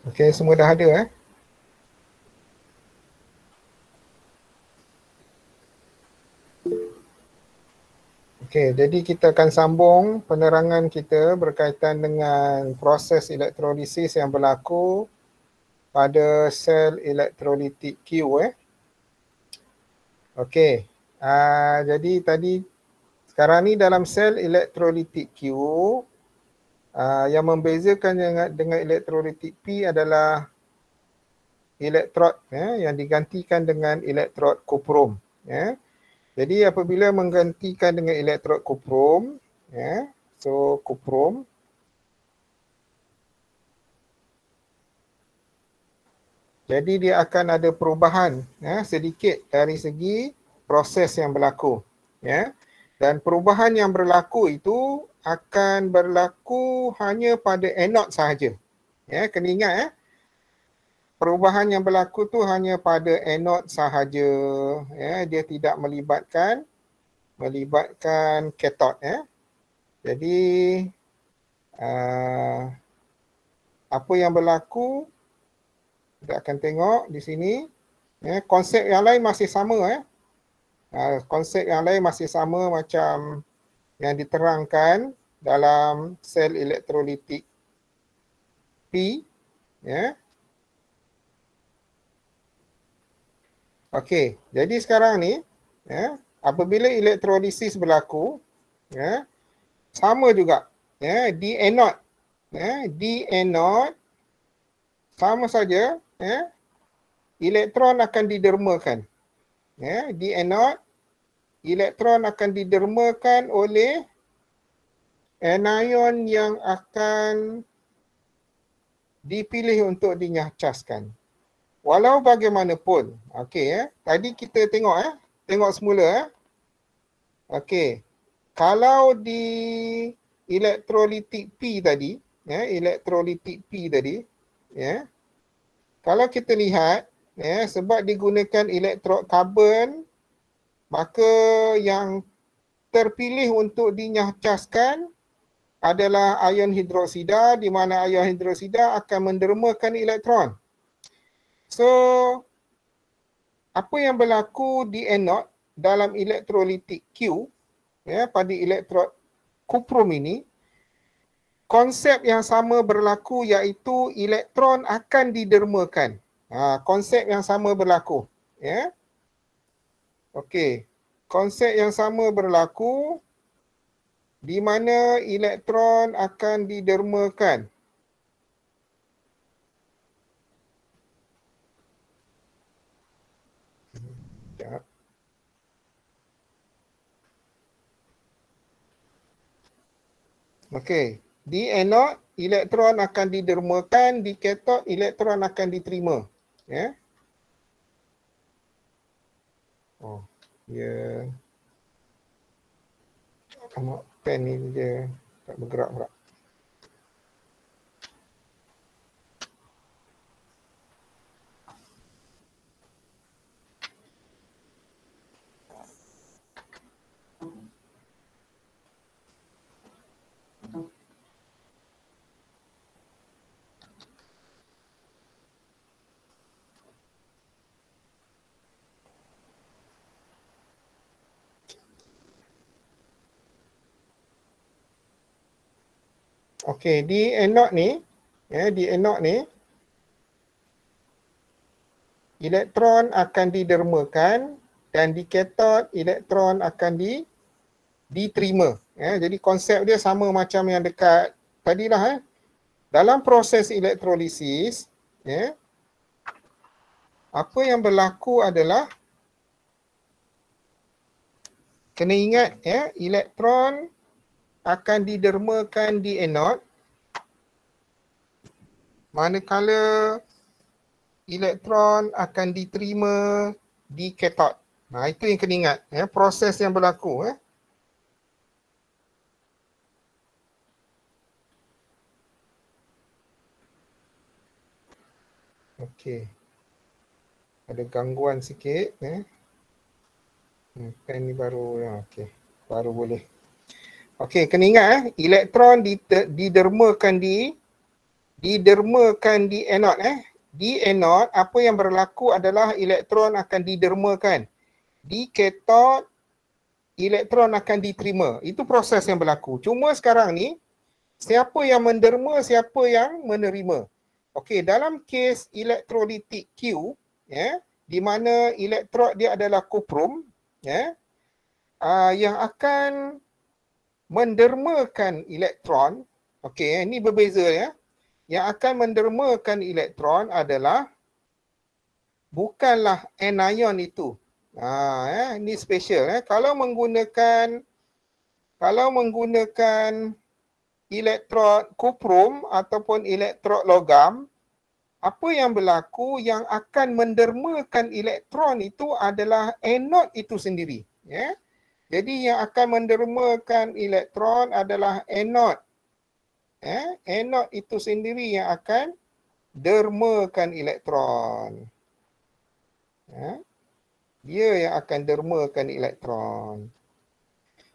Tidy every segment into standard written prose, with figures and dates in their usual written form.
Okey, semua dah ada Okey, jadi kita akan sambung penerangan kita berkaitan dengan proses elektrolisis yang berlaku pada sel elektrolitik Q Okey. Jadi tadi sekarang ni dalam sel elektrolitik Q yang membezakan dengan elektrolitik P adalah elektrod yang digantikan dengan elektrod kuprum Jadi apabila menggantikan dengan elektrod kuprum so kuprum jadi dia akan ada perubahan sedikit dari segi proses yang berlaku dan perubahan yang berlaku itu akan berlaku hanya pada anode sahaja kena ingat perubahan yang berlaku tu hanya pada anode sahaja dia tidak melibatkan kathod jadi apa yang berlaku kita akan tengok di sini konsep yang lain masih sama konsep yang lain masih sama macam yang diterangkan dalam sel elektrolitik P Okey, jadi sekarang ni apabila elektrolisis berlaku sama juga di anode sama saja elektron akan didermakan di anode elektron akan didermakan oleh anion yang akan dipilih untuk dinyahcaskan. Walau bagaimanapun, okey tadi kita tengok semula okey. Kalau di elektrolitik P tadi, kalau kita lihat sebab digunakan elektrod karbon, maka yang terpilih untuk dinyahcaskan adalah ion hidroksida, di mana ion hidroksida akan mendermakan elektron. So, apa yang berlaku di anode dalam elektrolitik Q pada elektrod kuprum ini, konsep yang sama berlaku iaitu elektron akan didermakan. Konsep yang sama berlaku. Okey. Konsep yang sama berlaku di mana elektron akan didermakan. Okey, di anode elektron akan didermakan, di kathod elektron akan diterima. Oh, ya. Tengok pen ni dia tak bergerak pula. Okey, di anode ni, elektron akan didermakan dan di kathod elektron akan diterima. Jadi konsep dia sama macam yang dekat tadilah. Dalam proses elektrolisis, apa yang berlaku adalah kena ingat elektron akan didermakan di anode, manakala elektron akan diterima di kathod. Itu yang kena ingat, proses yang berlaku. Okey. Ada gangguan sikit. Pen ni baru, okey. Baru boleh. Okey, kena ingat elektron didermakan di didermakan di anode. Di anode, apa yang berlaku adalah elektron akan didermakan. Di kathod, elektron akan diterima. Itu proses yang berlaku. Cuma sekarang ni, siapa yang menderma, siapa yang menerima. Okey, dalam kes elektrolitik Q, ya, di mana elektrod dia adalah kuprum, ya, yang akan mendermakan elektron. Okey, ini berbeza ya. Yang akan mendermakan elektron adalah bukanlah anion itu. Ini special. Kalau menggunakan elektrod kuprum ataupun elektrod logam, apa yang berlaku, yang akan mendermakan elektron itu adalah anode itu sendiri. Ya. Jadi yang akan mendermakan elektron adalah anode. Anode itu sendiri yang akan dermakan elektron. Dia yang akan dermakan elektron.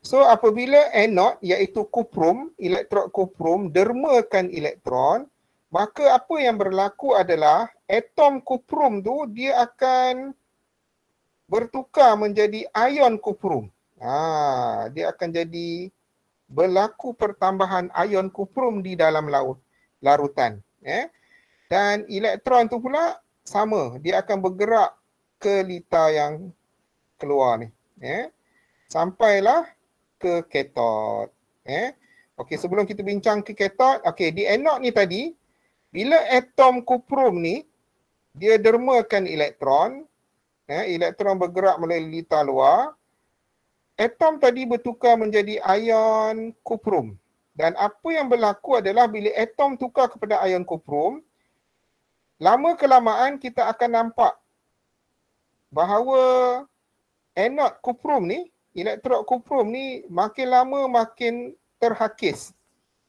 So apabila anode iaitu kuprum, elektrod kuprum dermakan elektron, maka apa yang berlaku adalah atom kuprum tu dia akan bertukar menjadi ion kuprum. Dia akan jadi berlaku pertambahan ion kuprum di dalam larutan. Dan elektron tu pula sama, dia akan bergerak ke litar yang keluar ni. Sampailah ke kathod. Okey, sebelum kita bincang ke kathod, okey, di anode ni tadi, bila atom kuprum ni dia dermakan elektron, elektron bergerak melalui litar luar, atom tadi bertukar menjadi ion kuprum. Dan apa yang berlaku adalah bila atom tukar kepada ion kuprum, lama kelamaan kita akan nampak bahawa anode kuprum ni, elektrod kuprum ni makin lama makin terhakis.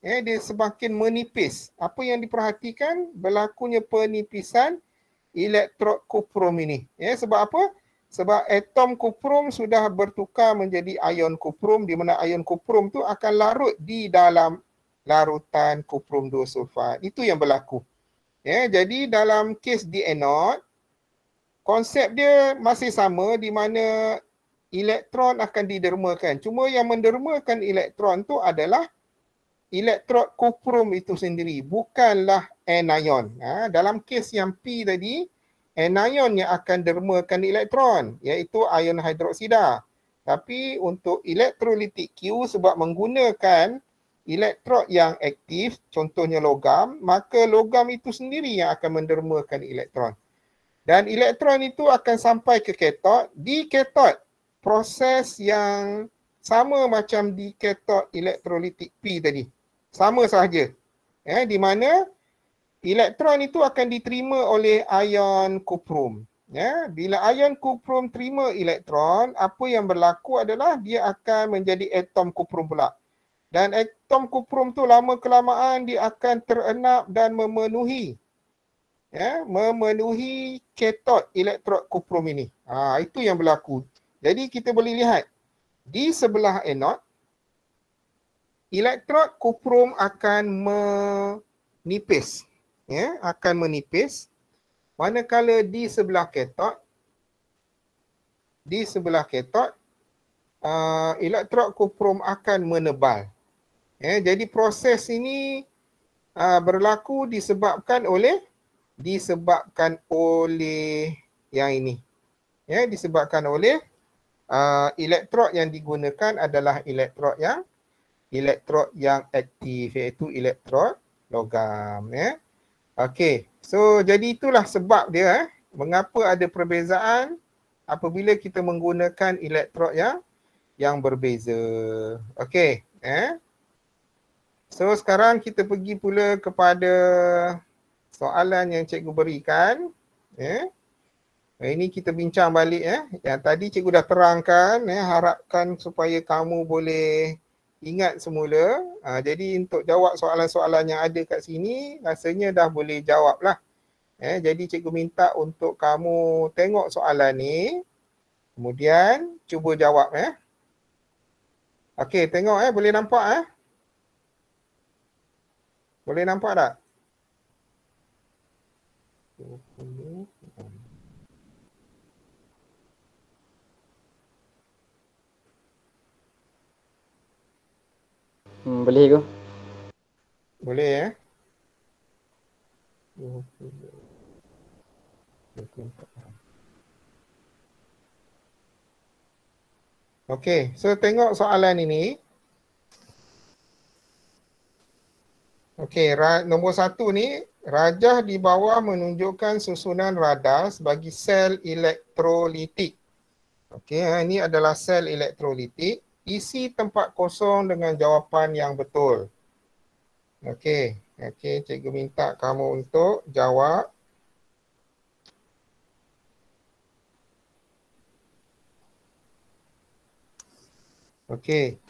Dia semakin menipis. Apa yang diperhatikan? Berlakunya penipisan elektrod kuprum ini. Sebab apa? Sebab atom kuprum sudah bertukar menjadi ion kuprum, di mana ion kuprum tu akan larut di dalam larutan kuprum 2 sulfat. Itu yang berlaku. Jadi dalam kes di anode, konsep dia masih sama, di mana elektron akan didermakan. Cuma yang mendermakan elektron tu adalah elektrod kuprum itu sendiri, bukanlah anion. Dalam kes yang P tadi, anion yang akan dermakan elektron, iaitu ion hidroksida. Tapi untuk elektrolitik Q, sebab menggunakan elektrod yang aktif, contohnya logam, maka logam itu sendiri yang akan mendermakan elektron. Dan elektron itu akan sampai ke kathod. Di kathod, proses yang sama macam di kathod elektrolitik P tadi. Sama sahaja. Di mana elektron itu akan diterima oleh ion kuprum. Bila ion kuprum terima elektron, apa yang berlaku adalah dia akan menjadi atom kuprum pula. Dan atom kuprum tu lama kelamaan dia akan terenap dan memenuhi kathod elektrod kuprum ini. Itu yang berlaku. Jadi kita boleh lihat di sebelah anode, elektrod kuprum akan menipis. Akan menipis. Manakala di sebelah kathod, elektrod kuprum akan menebal. Jadi proses ini berlaku disebabkan oleh yang ini. Disebabkan oleh elektrod yang digunakan adalah elektrod yang aktif, iaitu elektrod logam. Okey, so jadi itulah sebab dia mengapa ada perbezaan apabila kita menggunakan elektrod yang berbeza. Okey, so sekarang kita pergi pula kepada soalan yang cikgu berikan. Ini kita bincang balik. Yang tadi cikgu dah terangkan, harapkan supaya kamu boleh ingat semula. Jadi untuk jawab soalan-soalan yang ada kat sini, rasanya dah boleh jawab lah. Jadi cikgu minta untuk kamu tengok soalan ni, kemudian cuba jawab. Okey, tengok boleh nampak Boleh nampak tak? Boleh ke? Boleh ya. Okey, so tengok soalan ini. Okey, nombor 1 ni, rajah di bawah menunjukkan susunan radar bagi sel elektrolitik. Okey, ini adalah sel elektrolitik. Isi tempat kosong dengan jawapan yang betul. Okey, cikgu minta kamu untuk jawab. Okey.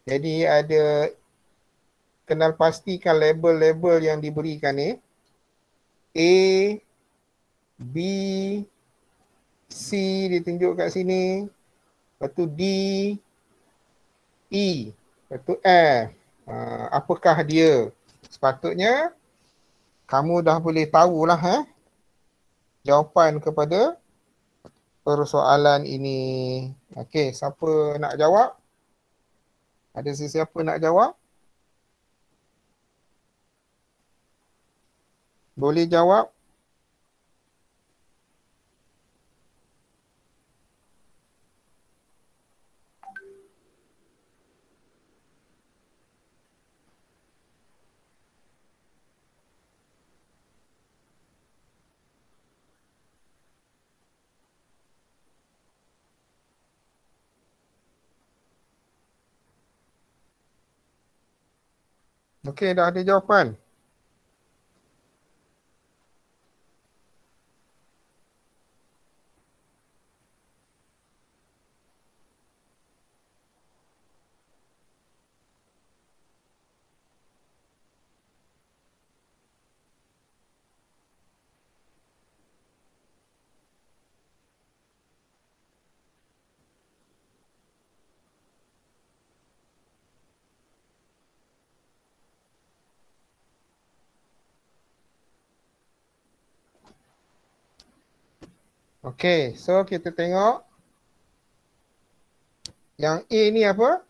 Jadi ada kenal pastikan label-label yang diberikan ni. A, B, C ditunjuk kat sini. Lepas tu D, E, lepas tu F. Apakah dia? Sepatutnya kamu dah boleh tahulah jawapan kepada persoalan ini. Okey, siapa nak jawab? Ada sesiapa nak jawab? Boleh jawab? Okey, dah ada jawapan. Okey, so kita tengok. Yang A ni apa?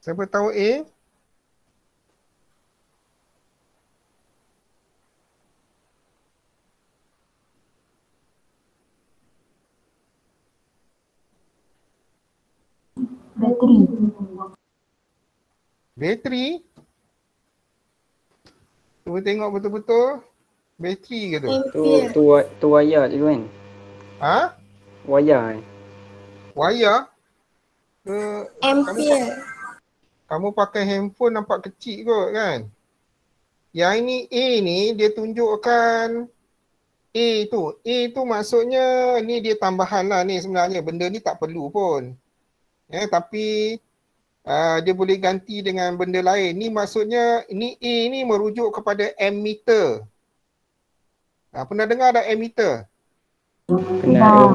Siapa tahu A? Bateri. Bateri? Cuba tengok betul-betul. Bateri ke tu? Tu wayar je kan? Ha? Wayar. Wayar? Ampere. Kamu pakai handphone nampak kecil kot kan? Yang ini A ni dia tunjukkan A tu. A tu maksudnya ni dia tambahan lah ni sebenarnya. Benda ni tak perlu pun. Tapi dia boleh ganti dengan benda lain. Ni maksudnya ni A ni merujuk kepada ammeter. Pernah dengar tak ammeter? Pernah.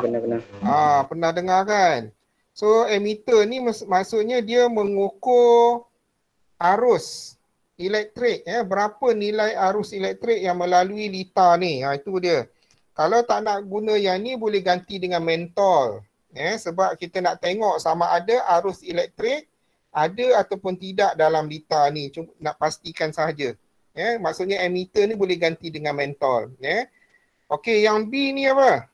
Pernah dengar kan? So ammeter ni maksudnya dia mengukur arus elektrik, berapa nilai arus elektrik yang melalui litar ni. Itu dia. Kalau tak nak guna yang ni boleh ganti dengan mentol. Sebab kita nak tengok sama ada arus elektrik ada ataupun tidak dalam litar ni. Cuma nak pastikan sahaja. Maksudnya ammeter ni boleh ganti dengan mentol. Okey, yang B ni apa?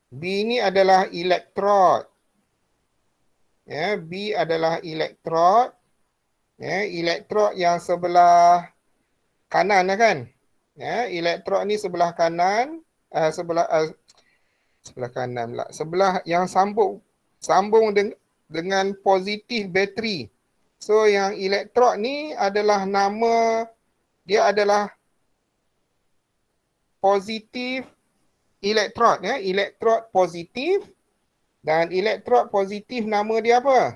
B ni adalah elektrod. B adalah elektrod. Elektrod yang sebelah kanan kan? Elektrod ni sebelah kanan, sebelah kanan pula. Sebelah yang sambung dengan positif bateri. So yang elektrod ni adalah nama dia adalah positif elektrod, elektrod positif. Dan elektrod positif nama dia apa?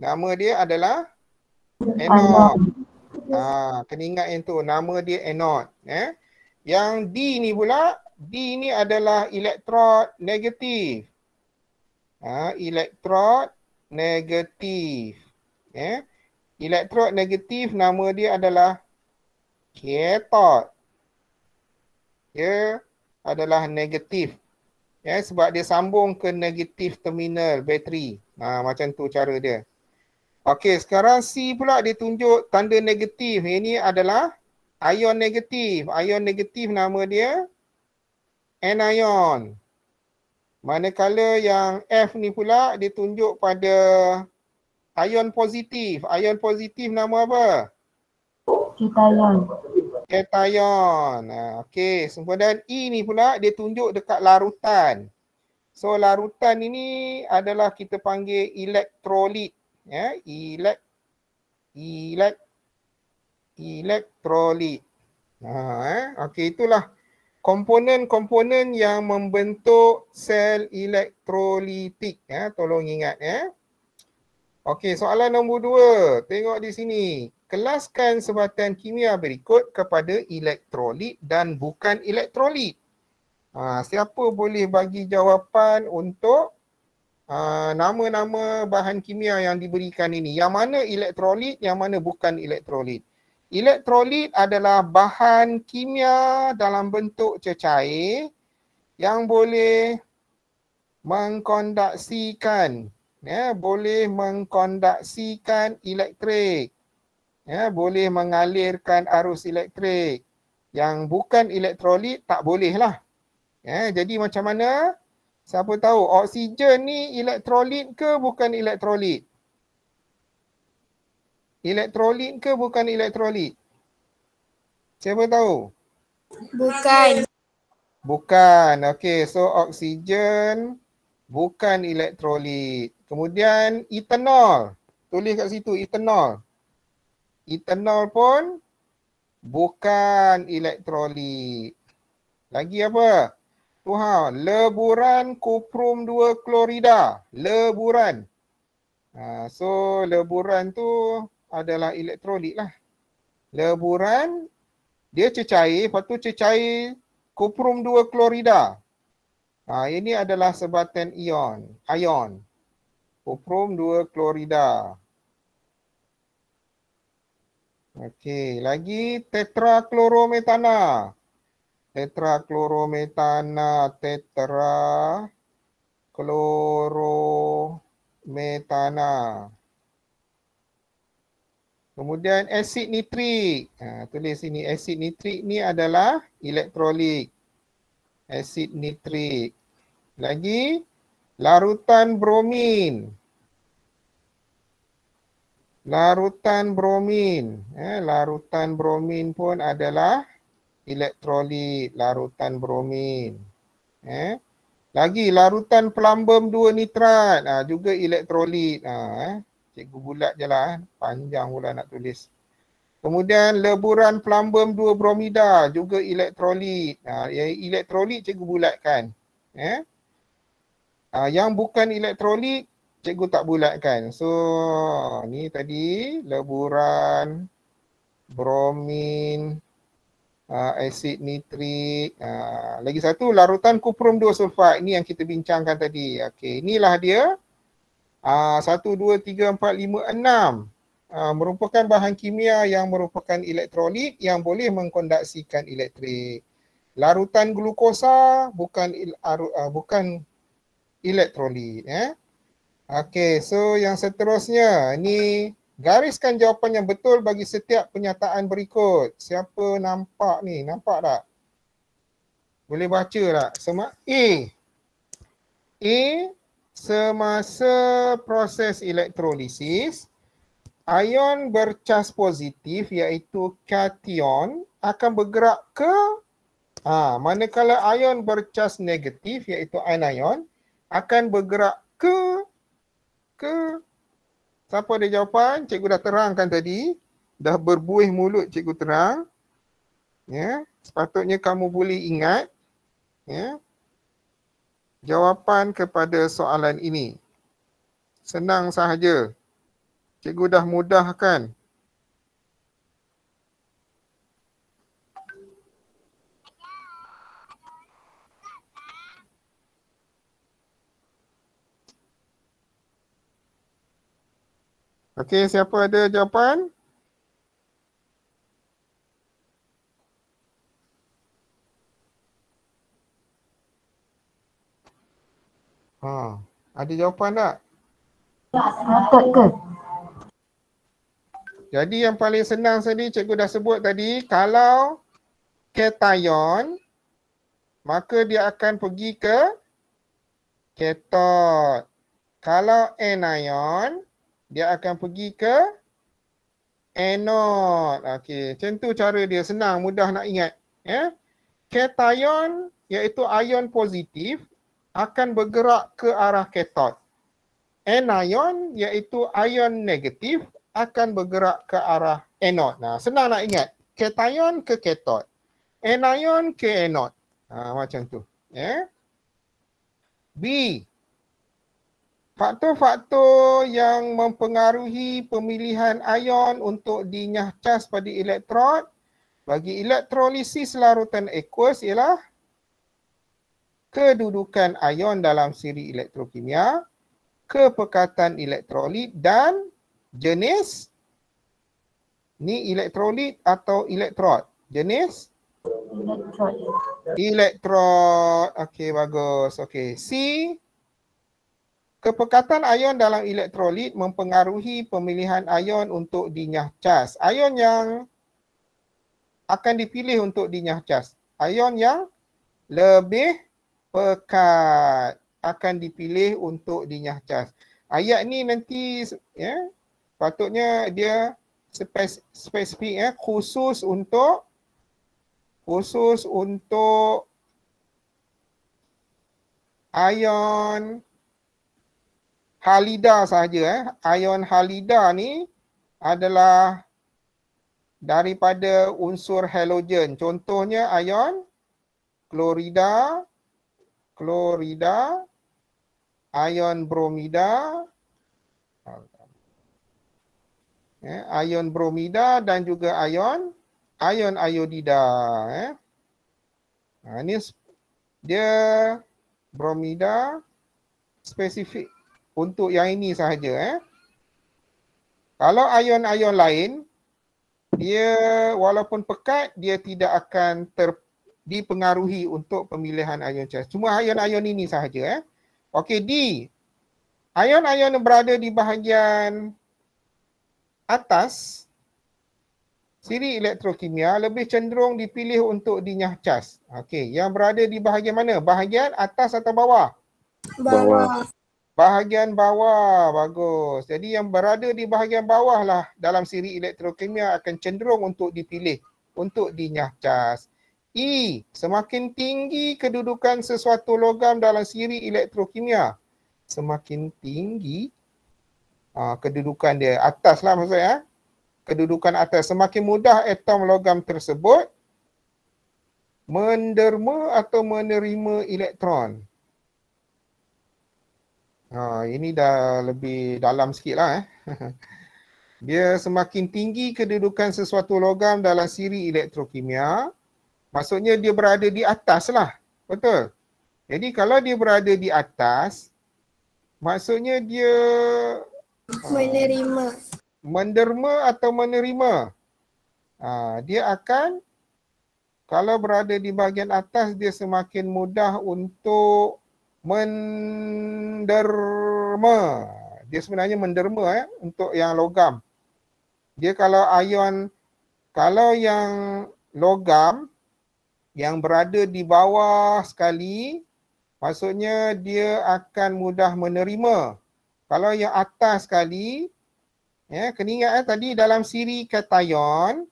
Nama dia adalah anode. Kena ingat yang tu, nama dia anode. Yang D ni pula, D ni adalah elektrod negatif. Elektrod negatif. Elektrod negatif nama dia adalah cathode. Dia adalah negatif. Ya, sebab dia sambung ke negatif terminal bateri. Macam tu cara dia. Okey, sekarang C pula dia tunjuk tanda negatif. Ini adalah ion negatif. Ion negatif nama dia anion. Manakala yang F ni pula dia tunjuk pada ion positif. Ion positif nama apa? Cation. Cation. Okey, kemudian E ni pula dia tunjuk dekat larutan. So larutan ini adalah kita panggil elektrolit. Ya, elektrolit. Okey, itulah komponen-komponen yang membentuk sel elektrolitik. Tolong ingat ya. Okey, soalan nombor 2. Tengok di sini. Kelaskan sebatan kimia berikut kepada elektrolit dan bukan elektrolit. Siapa boleh bagi jawapan untuk nama-nama bahan kimia yang diberikan ini? Yang mana elektrolit, yang mana bukan elektrolit? Elektrolit adalah bahan kimia dalam bentuk cecair yang boleh mengkondaksikan, boleh mengkondaksikan elektrik, boleh mengalirkan arus elektrik. Yang bukan elektrolit tak boleh lah. Jadi macam mana? Siapa tahu oksigen ni elektrolit ke bukan elektrolit? Elektrolit ke bukan elektrolit? Siapa tahu? Bukan. Bukan. Okey, so oksigen bukan elektrolit. Kemudian etanol. Tulis kat situ etanol. Etanol pun bukan elektrolit. Lagi apa? Leburan kuprum 2 klorida. Leburan. So leburan tu adalah elektrolit lah. Leburan dia cecair, lepas tu cecair kuprum 2 klorida. Ini adalah sebatan ion. Kuprum 2 klorida. Okey, lagi tetraklorometana. Tetraklorometana. Kemudian asid nitrik. Tulis sini asid nitrik ni adalah elektrolit. Asid nitrik. Lagi larutan bromin. Larutan bromin. Larutan bromin pun adalah elektrolit. Larutan bromin. Lagi larutan plumbum 2 nitrat. Juga elektrolit. Cikgu bulat je lah. Panjang pula nak tulis. Kemudian leburan plumbum 2 bromida. Juga elektrolit. Elektrolit cikgu bulatkan. Yang bukan elektrolit cikgu tak bulatkan. So ni tadi leburan, bromin, asid nitrik. Lagi satu larutan kuprum 2 sulfat. Ini yang kita bincangkan tadi. Okey, inilah dia. 1, 2, 3, 4, 5, 6. Merupakan bahan kimia yang merupakan elektrolit yang boleh mengkondaksikan elektrik. Larutan glukosa bukan elektrolit. Okey, so yang seterusnya ni gariskan jawapan yang betul bagi setiap penyataan berikut. Siapa nampak ni? Nampak tak? Boleh baca tak? A. Semasa proses elektrolisis, ion bercas positif iaitu kation akan bergerak ke manakala ion bercas negatif iaitu anion akan bergerak ke siapa ada jawapan? Cikgu dah terangkan tadi. Dah berbuih mulut cikgu terang. Sepatutnya kamu boleh ingat jawapan kepada soalan ini. Senang sahaja. Cikgu dah mudahkan. Okey, siapa ada jawapan? Ada jawapan tak? Patut ke? Jadi yang paling senang tadi cikgu dah sebut tadi, kalau cation maka dia akan pergi ke cathode. Kalau anion dia akan pergi ke anode. Okey, macam tu cara dia, senang, mudah nak ingat. Ya. Cation iaitu ion positif akan bergerak ke arah cathode. Anion iaitu ion negatif akan bergerak ke arah anode. Nah, senang nak ingat. Cation ke cathode. Anion ke anode. Macam tu. Ya. B. Faktor-faktor yang mempengaruhi pemilihan ion untuk dinyah cas pada elektrod bagi elektrolisis larutan aqueous ialah kedudukan ion dalam siri elektrokimia, kepekatan elektrolit dan jenis ni elektrolit atau elektrod. Jenis Elektrod. elektrod. Okey, bagus. Okey. C. Kepekatan ion dalam elektrolit mempengaruhi pemilihan ion untuk dinyah cas. Ion yang akan dipilih untuk dinyah cas. Ion yang lebih pekat akan dipilih untuk dinyah cas. Ayat ni nanti ya, patutnya dia spesifik ya, khusus untuk ion halida sahaja. Ion halida ni adalah daripada unsur halogen. Contohnya ion klorida, ion bromida, ion bromida dan juga ion iodida. Ini dia bromida spesifik untuk yang ini sahaja. Kalau ion-ion lain, dia walaupun pekat, dia tidak akan dipengaruhi untuk pemilihan ion cas. Cuma ion-ion ini sahaja. Okey, D. Ion-ion yang berada di bahagian atas siri elektrokimia lebih cenderung dipilih untuk dinyah cas. Okey, yang berada di bahagian mana? Bahagian atas atau bawah? Bawah. Bahagian bawah, bagus. Jadi yang berada di bahagian bawah lah dalam siri elektrokimia akan cenderung untuk dipilih untuk dinyah cas. E. Semakin tinggi kedudukan sesuatu logam dalam siri elektrokimia, semakin tinggi kedudukan dia, atas lah maksudnya. Kedudukan atas, semakin mudah atom logam tersebut menderma atau menerima elektron. Ini dah lebih dalam sikit lah. Dia semakin tinggi kedudukan sesuatu logam dalam siri elektrokimia, maksudnya dia berada di atas lah. Betul? Jadi kalau dia berada di atas, maksudnya dia menderma atau menerima. Dia akan, kalau berada di bahagian atas, dia semakin mudah untuk menderma. Dia sebenarnya menderma untuk yang logam. Dia kalau yang logam yang berada di bawah sekali, maksudnya dia akan mudah menerima. Kalau yang atas sekali, kena ingat tadi dalam siri kation,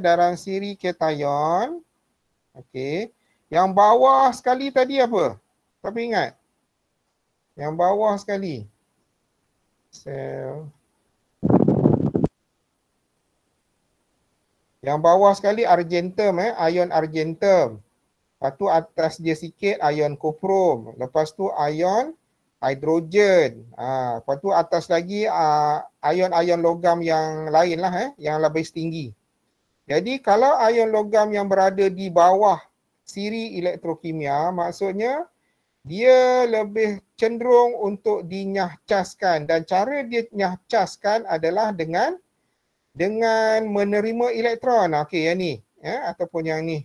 dalam siri kation, okey. Yang bawah sekali tadi apa? Tapi ingat, yang bawah sekali, sel. Yang bawah sekali argentum, ion argentum. Lepas tu atas dia sikit ion koprom. Lepas tu ion hidrogen. Lepas tu atas lagi ion-ion logam yang lain lah, yang lebih tinggi. Jadi kalau ion logam yang berada di bawah siri elektrokimia, maksudnya dia lebih cenderung untuk dinyah caskan, dan cara dia nyah caskan adalah dengan menerima elektron. Okey, yang ni, ataupun yang ni.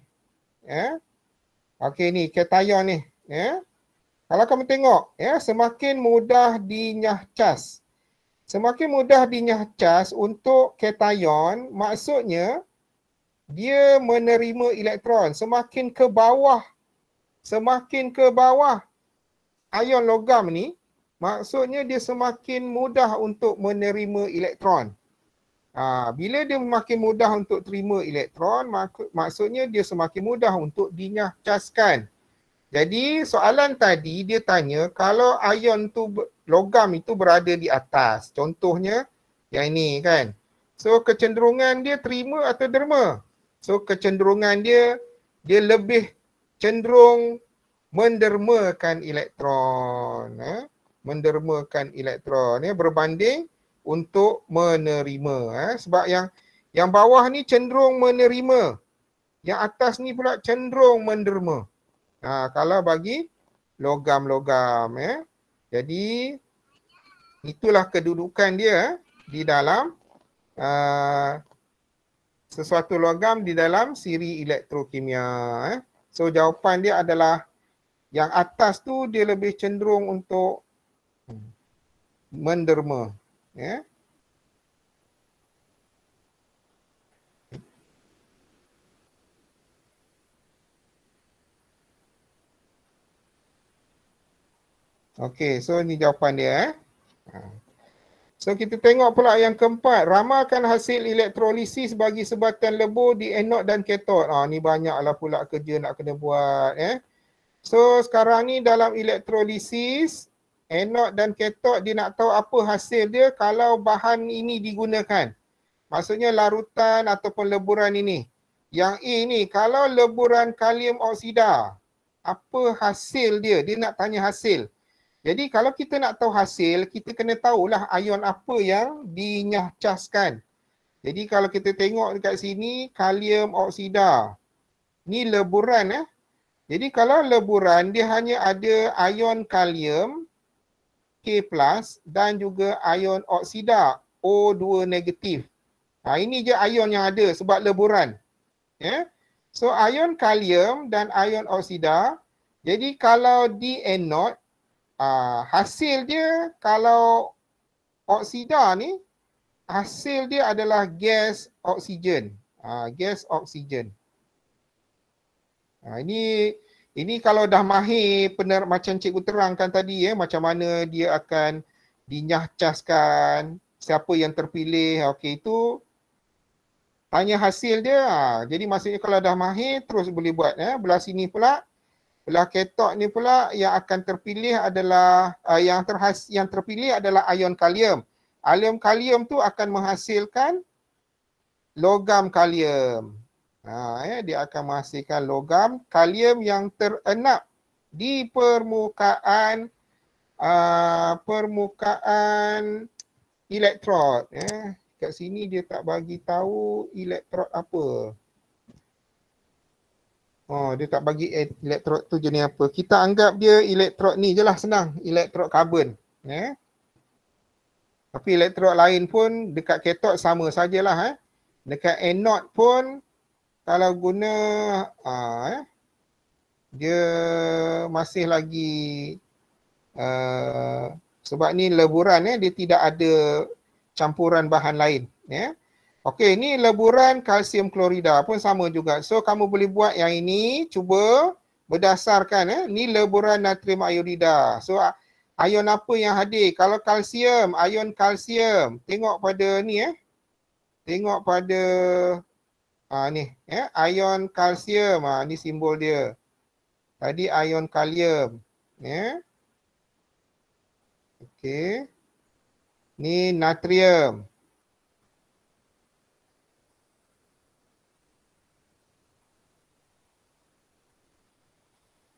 Okey, ni cation ni. Kalau kamu tengok, ya, semakin mudah dinyah cas. Semakin mudah dinyah cas untuk kation, maksudnya dia menerima elektron. Semakin ke bawah ion logam ni, maksudnya dia semakin mudah untuk menerima elektron. Bila dia makin mudah untuk terima elektron, maksudnya dia semakin mudah untuk dinyah caskan. Jadi soalan tadi dia tanya kalau ion tu logam itu berada di atas. Contohnya yang ini kan. So kecenderungan dia terima atau derma. So kecenderungan dia lebih cenderung mendermakan elektron. Mendermakan elektron berbanding untuk menerima. Sebab yang bawah ni cenderung menerima. Yang atas ni pula cenderung menderma. Kalau bagi logam-logam Jadi itulah kedudukan dia di dalam sesuatu logam di dalam siri elektrokimia. So jawapan dia adalah yang atas tu dia lebih cenderung untuk menderma. Okey, so ni jawapan dia. So kita tengok pula yang keempat. Ramalkan hasil elektrolisis bagi sebatan lebur di anod dan katod. Ni banyaklah pula kerja nak kena buat. So sekarang ni dalam elektrolisis, anod dan katod dia nak tahu apa hasil dia kalau bahan ini digunakan. Maksudnya larutan ataupun leburan ini. Yang A ni, kalau leburan kalium oksida, apa hasil dia? Dia nak tanya hasil. Jadi kalau kita nak tahu hasil, kita kena tahulah ion apa yang dinyah caskan. Jadi kalau kita tengok dekat sini, kalium oksida. Ni leburan. Jadi kalau leburan, dia hanya ada ion kalium K+, dan juga ion oksida O2 negatif. Ini je ion yang ada sebab leburan. So ion kalium dan ion oksida. Jadi kalau di anode, hasil dia kalau oksida ni, hasil dia adalah gas oksigen. Gas oksigen. Ini kalau dah mahir macam cikgu terangkan tadi macam mana dia akan dinyah caskan, siapa yang terpilih. Okey, itu tanya hasil dia. Jadi maksudnya kalau dah mahir terus boleh buat. Belah sini pula, belah katod ni pula yang akan terpilih adalah yang terpilih adalah ion kalium. Ion kalium tu akan menghasilkan logam kalium. Dia akan menghasilkan logam kalium yang terenap di permukaan elektrod. Kat sini dia tak bagi tahu elektrod apa. Dia tak bagi elektrod tu jenis apa. Kita anggap dia elektrod ni je lah, senang. Elektrod karbon. Tapi elektrod lain pun dekat katod sama sajalah. Dekat anode pun kalau guna dia masih lagi sebab ni leburan dia tidak ada campuran bahan lain. Okey, ni leburan kalsium klorida pun sama juga. So kamu boleh buat yang ini, cuba berdasarkan ni leburan natrium iodida. So ion apa yang hadir? Kalau kalsium, ion kalsium, tengok pada ni tengok pada ni ion kalsium, ni simbol dia. Tadi ion kalium. Okey. Ni natrium.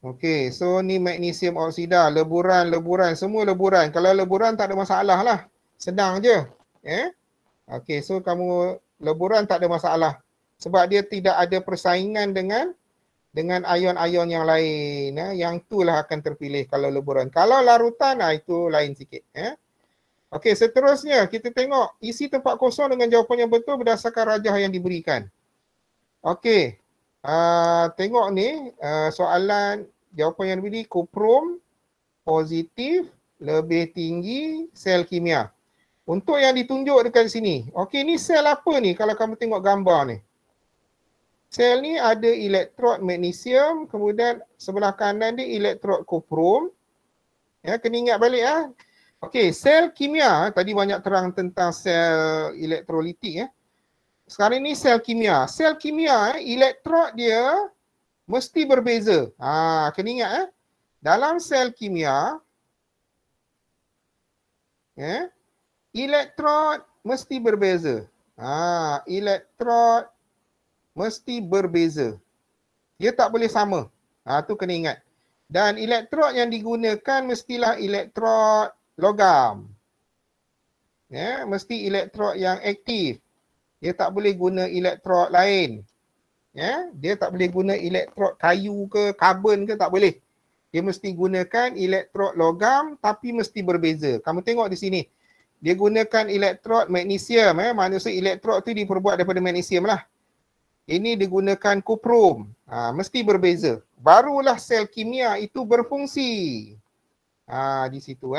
Okey, so ni magnesium oksida, leburan, semua leburan. Kalau leburan tak ada masalah lah. Senang je. Okey, so kamu leburan tak ada masalah. Sebab dia tidak ada persaingan dengan ion-ion yang lain. Yang itulah akan terpilih kalau leburan. Kalau larutan, itu lain sikit. Okey, seterusnya kita tengok isi tempat kosong dengan jawapan yang betul berdasarkan rajah yang diberikan. Okey, tengok ni soalan jawapan yang diberi, kuprum positif lebih tinggi sel kimia. Untuk yang ditunjuk dekat sini. Okey, ni sel apa ni kalau kamu tengok gambar ni? Sel ni ada elektrod magnesium, kemudian sebelah kanan dia elektrod koprom. Ya, kena ingat balik ah. Okey, sel kimia tadi banyak terang tentang sel elektrolitik ya. Sekarang ni sel kimia. Sel kimia elektrod dia mesti berbeza. Kena ingat dalam sel kimia elektrod mesti berbeza. Elektrod mesti berbeza. Dia tak boleh sama. Tu kena ingat. Dan elektrod yang digunakan mestilah elektrod logam. Mesti elektrod yang aktif. Dia tak boleh guna elektrod lain. Dia tak boleh guna elektrod kayu ke karbon ke, tak boleh. Dia mesti gunakan elektrod logam tapi mesti berbeza. Kamu tengok di sini. Dia gunakan elektrod magnesium. Maksudnya elektrod tu diperbuat daripada magnesium lah. Ini digunakan koprom. Mesti berbeza. Barulah sel kimia itu berfungsi. Di situ.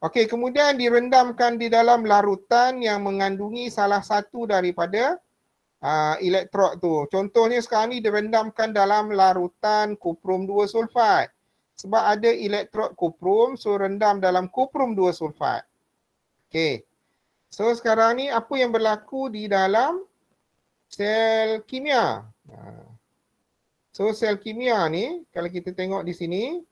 Okey, kemudian direndamkan di dalam larutan yang mengandungi salah satu daripada elektrod tu. Contohnya sekarang ni direndamkan dalam larutan koprom 2 sulfat. Sebab ada elektrod koprom, so rendam dalam koprom 2 sulfat. Okey. So sekarang ni apa yang berlaku di dalam sel kimia? So sel kimia ni kalau kita tengok di sini,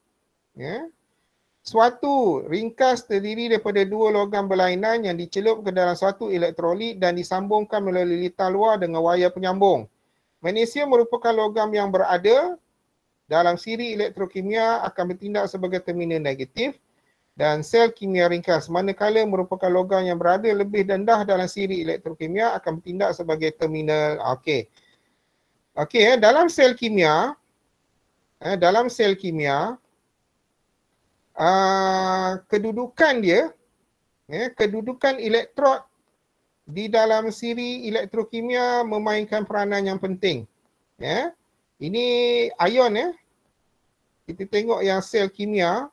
suatu ringkas terdiri daripada dua logam berlainan yang dicelup ke dalam suatu elektrolit dan disambungkan melalui litar luar dengan wayar penyambung. Magnesium merupakan logam yang berada dalam siri elektrokimia akan bertindak sebagai terminal negatif dan sel kimia ringkas manakala merupakan logam yang berada lebih rendah dalam siri elektrokimia akan bertindak sebagai terminal. Okey. Okey, dalam sel kimia kedudukan dia, kedudukan elektrod di dalam siri elektrokimia memainkan peranan yang penting. Ini ion kita tengok yang sel kimia,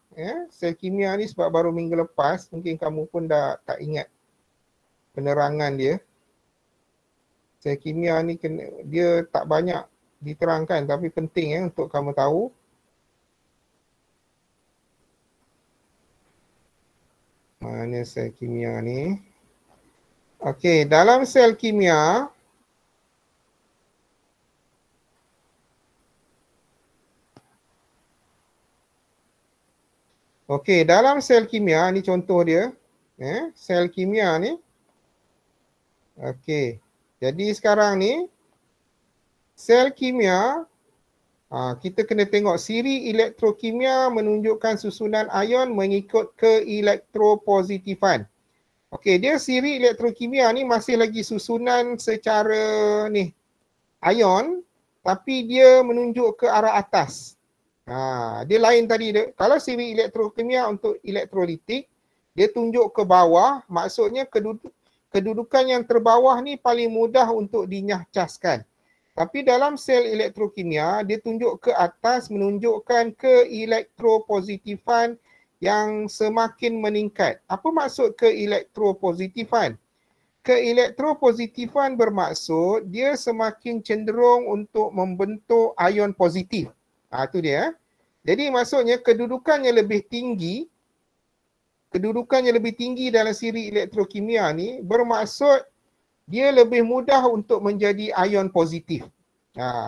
sel kimia ni sebab baru minggu lepas, mungkin kamu pun dah tak ingat penerangan dia. Sel kimia ni dia tak banyak diterangkan tapi penting untuk kamu tahu. Mana sel kimia ni? Okey, dalam sel kimia ni contoh dia. Sel kimia ni. Okey. Jadi sekarang ni sel kimia kita kena tengok siri elektrokimia menunjukkan susunan ion mengikut keelektropositifan. Okey, dia siri elektrokimia ni masih lagi susunan secara ni ion tapi dia menunjuk ke arah atas. Dia lain tadi. Kalau siri elektrokimia untuk elektrolitik, dia tunjuk ke bawah, maksudnya kedudukan yang terbawah ni paling mudah untuk dinyahcaskan. Tapi dalam sel elektrokimia, dia tunjuk ke atas menunjukkan keelektropositifan yang semakin meningkat. Apa maksud keelektropositifan? Keelektropositifan bermaksud dia semakin cenderung untuk membentuk ion positif. Itu dia. Jadi maksudnya kedudukannya lebih tinggi dalam siri elektrokimia ni bermaksud dia lebih mudah untuk menjadi ion positif.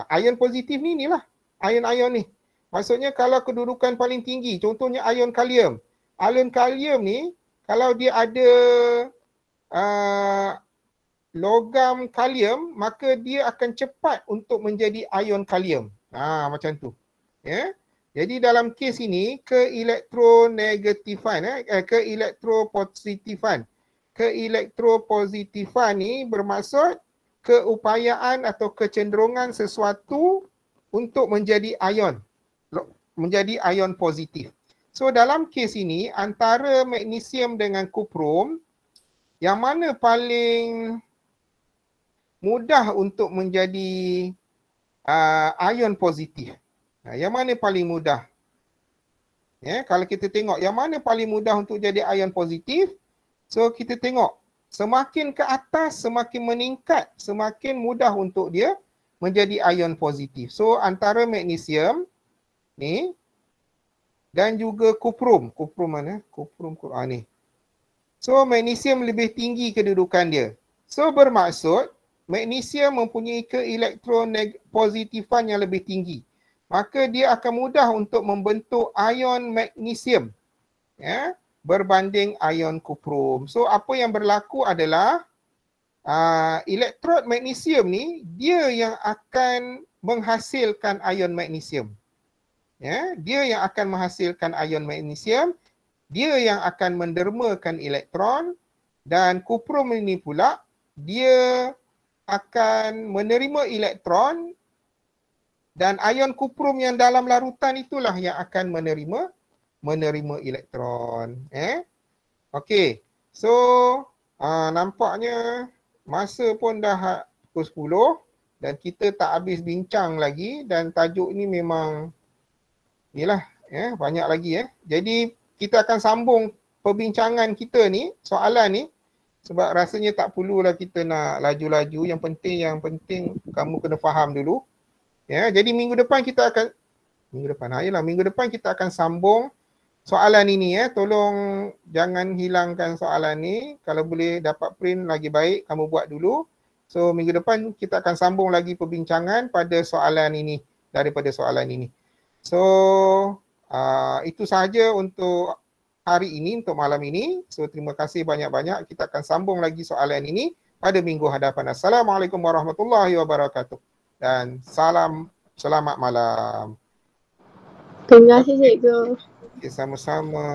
Ion positif ni inilah ion-ion ni. Maksudnya kalau kedudukan paling tinggi, contohnya ion kalium. Ion kalium ni kalau dia ada logam kalium, maka dia akan cepat untuk menjadi ion kalium. Macam tu. Jadi dalam kes ini keelektropositifan ni bermaksud keupayaan atau kecenderungan sesuatu untuk menjadi ion positif. So dalam kes ini antara magnesium dengan koprom, yang mana paling mudah untuk menjadi ion positif? Yang mana paling mudah? Ya, kalau kita tengok yang mana paling mudah untuk jadi ion positif, so kita tengok semakin ke atas, semakin meningkat, semakin mudah untuk dia menjadi ion positif. So antara magnesium ni dan juga kuprum. Kuprum mana? Kuprum ni. So magnesium lebih tinggi kedudukan dia. So bermaksud magnesium mempunyai keelektron positifan yang lebih tinggi. Maka dia akan mudah untuk membentuk ion magnesium, ya, berbanding ion kuprum. So apa yang berlaku adalah elektrod magnesium ni dia yang akan menghasilkan ion magnesium. Ya, dia yang akan menghasilkan ion magnesium, dia yang akan mendermakan elektron, dan kuprum ini pula dia akan menerima elektron, dan ion kuprum yang dalam larutan itulah yang akan menerima elektron. Okey. So nampaknya masa pun dah pukul 10 dan kita tak habis bincang lagi, dan tajuk ni memang inilah, banyak lagi. Jadi kita akan sambung perbincangan kita ni, soalan ni, sebab rasanya tak perlulah kita nak laju-laju. Yang penting kamu kena faham dulu. Ya, jadi minggu depan kita akan sambung soalan ini. Tolong jangan hilangkan soalan ni. Kalau boleh dapat print lagi baik, kamu buat dulu. So minggu depan kita akan sambung lagi perbincangan pada soalan ini, daripada soalan ini. So itu sahaja untuk hari ini, untuk malam ini. So terima kasih banyak-banyak. Kita akan sambung lagi soalan ini pada minggu hadapan. Assalamualaikum warahmatullahi wabarakatuh. Dan selamat malam. Terima kasih cikgu. Okay, sama-sama.